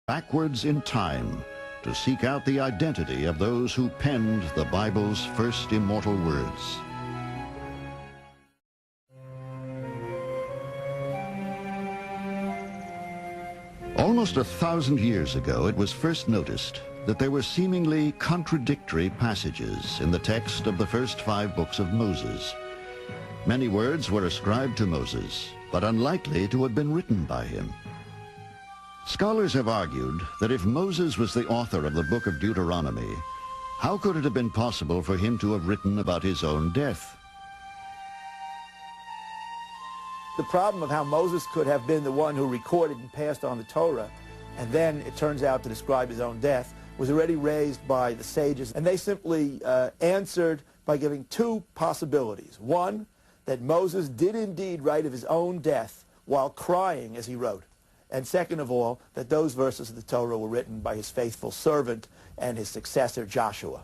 backwards in time to seek out the identity of those who penned the Bible's first immortal words. Almost 1,000 years ago, it was first noticed that there were seemingly contradictory passages in the text of the first 5 books of Moses. Many words were ascribed to Moses, but unlikely to have been written by him. Scholars have argued that if Moses was the author of the book of Deuteronomy, how could it have been possible for him to have written about his own death? The problem of how Moses could have been the one who recorded and passed on the Torah, and then it turns out to describe his own death, was already raised by the sages, and they simply answered by giving 2 possibilities. One, that Moses did indeed write of his own death while crying as he wrote. And second of all, that those verses of the Torah were written by his faithful servant and his successor, Joshua.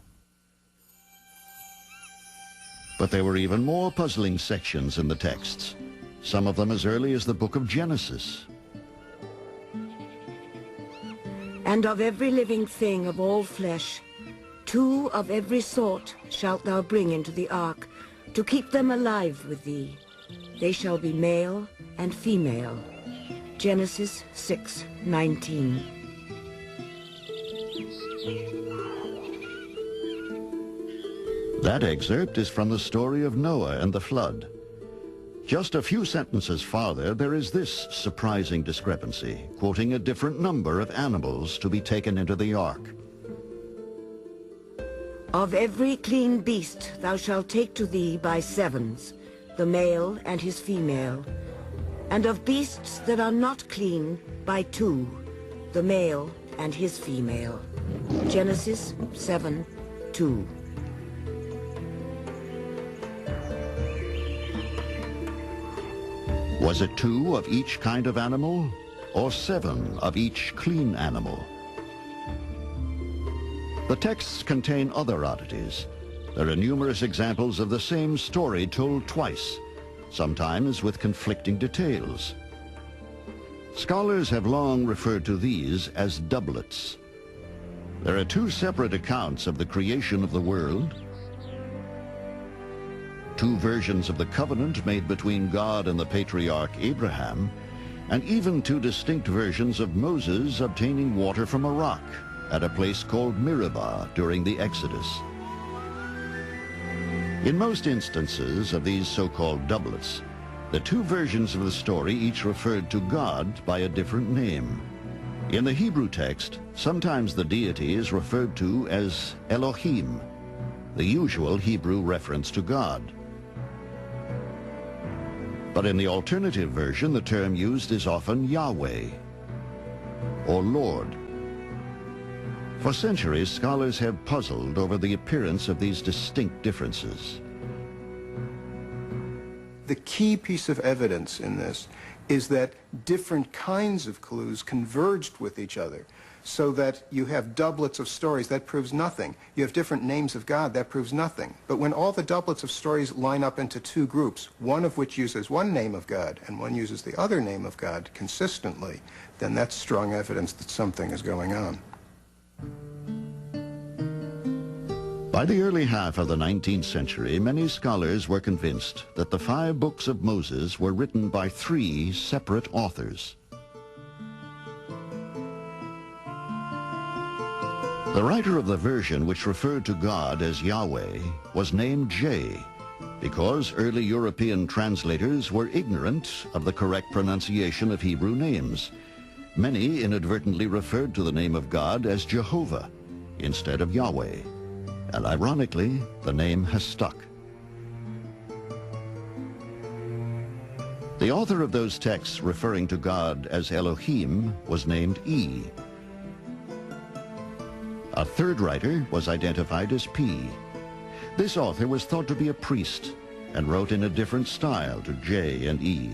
But there were even more puzzling sections in the texts, some of them as early as the book of Genesis. And of every living thing of all flesh, 2 of every sort shalt thou bring into the ark, to keep them alive with thee. They shall be male and female. Genesis 6:19. That excerpt is from the story of Noah and the flood. Just a few sentences farther, there is this surprising discrepancy, quoting a different number of animals to be taken into the ark. Of every clean beast thou shalt take to thee by 7s, the male and his female, and of beasts that are not clean by 2, the male and his female. Genesis 7:2. Was it 2 of each kind of animal, or 7 of each clean animal? The texts contain other oddities. There are numerous examples of the same story told twice, sometimes with conflicting details. Scholars have long referred to these as doublets. There are 2 separate accounts of the creation of the world, 2 versions of the covenant made between God and the patriarch Abraham, and even 2 distinct versions of Moses obtaining water from a rock at a place called Meribah during the Exodus. In most instances of these so-called doublets, the 2 versions of the story each referred to God by a different name. In the Hebrew text, sometimes the deity is referred to as Elohim, the usual Hebrew reference to God. But in the alternative version, the term used is often Yahweh or Lord. For centuries, scholars have puzzled over the appearance of these distinct differences. The key piece of evidence in this is that different kinds of clues converged with each other, so that you have doublets of stories, that proves nothing. You have different names of God, that proves nothing. But when all the doublets of stories line up into 2 groups, one of which uses one name of God and one uses the other name of God consistently, then that's strong evidence that something is going on. By the early half of the 19th century, many scholars were convinced that the 5 books of Moses were written by 3 separate authors. The writer of the version which referred to God as Yahweh was named J, because early European translators were ignorant of the correct pronunciation of Hebrew names. Many inadvertently referred to the name of God as Jehovah instead of Yahweh, and ironically, the name has stuck. The author of those texts referring to God as Elohim was named E. A third writer was identified as P. This author was thought to be a priest and wrote in a different style to J and E.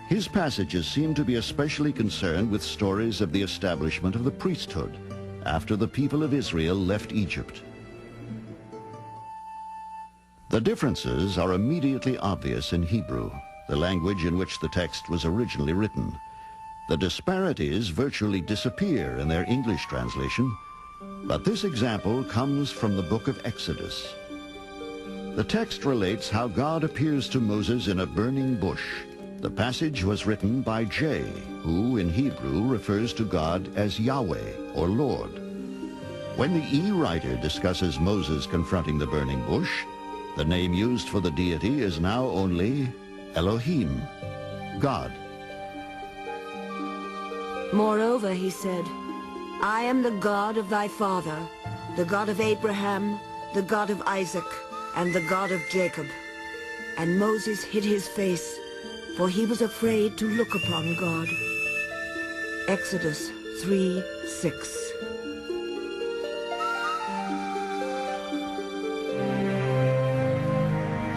His passages seem to be especially concerned with stories of the establishment of the priesthood after the people of Israel left Egypt. The differences are immediately obvious in Hebrew, the language in which the text was originally written. The disparities virtually disappear in their English translation, but this example comes from the book of Exodus. The text relates how God appears to Moses in a burning bush. The passage was written by J, who in Hebrew refers to God as Yahweh or Lord. When the E writer discusses Moses confronting the burning bush, the name used for the deity is now only Elohim, God. Moreover, he said, I am the God of thy father, the God of Abraham, the God of Isaac, and the God of Jacob. And Moses hid his face, for he was afraid to look upon God. Exodus 3:6.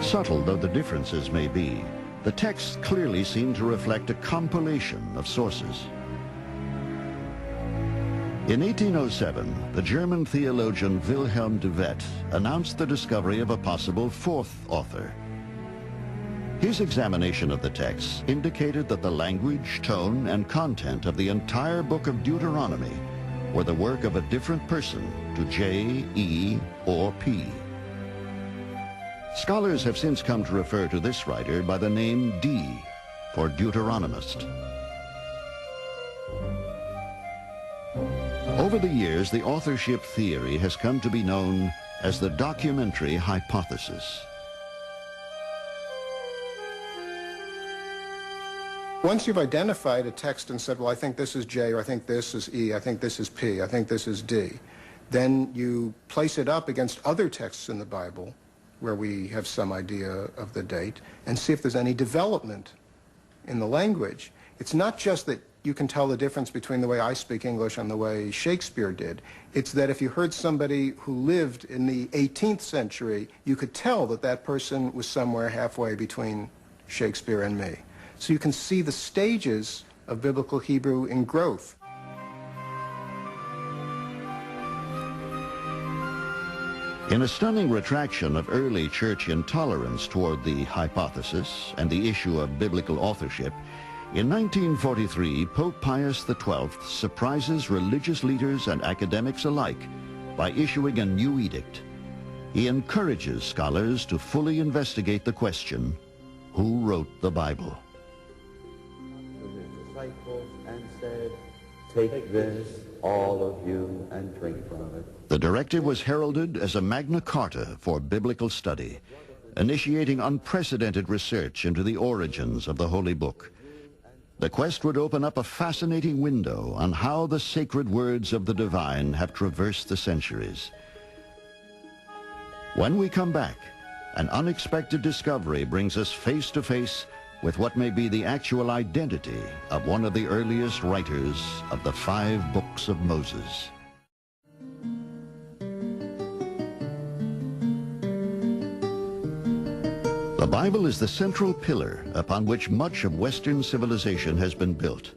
Subtle though the differences may be, the texts clearly seem to reflect a compilation of sources. In 1807, the German theologian Wilhelm de Wet announced the discovery of a possible fourth author. His examination of the texts indicated that the language, tone, and content of the entire book of Deuteronomy were the work of a different person to J, E, or P. Scholars have since come to refer to this writer by the name D, for Deuteronomist. Over the years, the authorship theory has come to be known as the documentary hypothesis. Once you've identified a text and said, well, I think this is J, or I think this is E, I think this is P, I think this is D, then you place it up against other texts in the Bible where we have some idea of the date and see if there's any development in the language. It's not just that you can tell the difference between the way I speak English and the way Shakespeare did. It's that if you heard somebody who lived in the 18th century, you could tell that that person was somewhere halfway between Shakespeare and me. So you can see the stages of biblical Hebrew in growth. In a stunning retraction of early church intolerance toward the hypothesis and the issue of biblical authorship, in 1943, Pope Pius XII surprises religious leaders and academics alike by issuing a new edict. He encourages scholars to fully investigate the question, who wrote the Bible? Disciples and said, take this, all of you, and drink from it. The directive was heralded as a Magna Carta for biblical study, initiating unprecedented research into the origins of the Holy Book. The quest would open up a fascinating window on how the sacred words of the divine have traversed the centuries. When we come back, an unexpected discovery brings us face to face with what may be the actual identity of one of the earliest writers of the 5 books of Moses. The Bible is the central pillar upon which much of Western civilization has been built.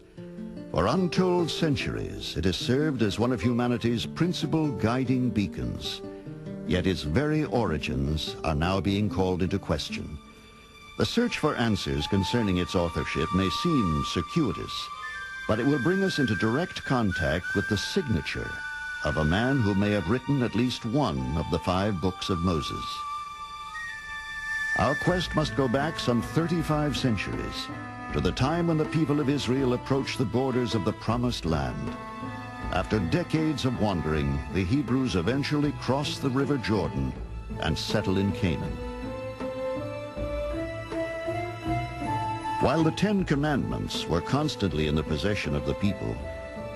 For untold centuries, it has served as one of humanity's principal guiding beacons. Yet its very origins are now being called into question. The search for answers concerning its authorship may seem circuitous, but it will bring us into direct contact with the signature of a man who may have written at least one of the 5 books of Moses. Our quest must go back some 35 centuries, to the time when the people of Israel approached the borders of the Promised Land. After decades of wandering, the Hebrews eventually crossed the River Jordan and settled in Canaan. While the 10 Commandments were constantly in the possession of the people,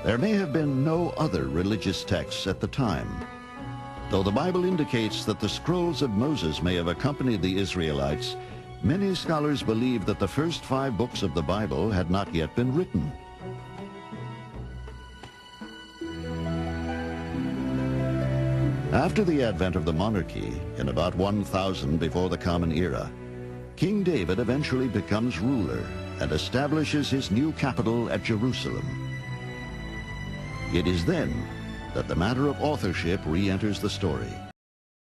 there may have been no other religious texts at the time. Though the Bible indicates that the scrolls of Moses may have accompanied the Israelites, many scholars believe that the first 5 books of the Bible had not yet been written. After the advent of the monarchy, in about 1000 before the Common Era, King David eventually becomes ruler and establishes his new capital at Jerusalem. It is then that the matter of authorship re-enters the story.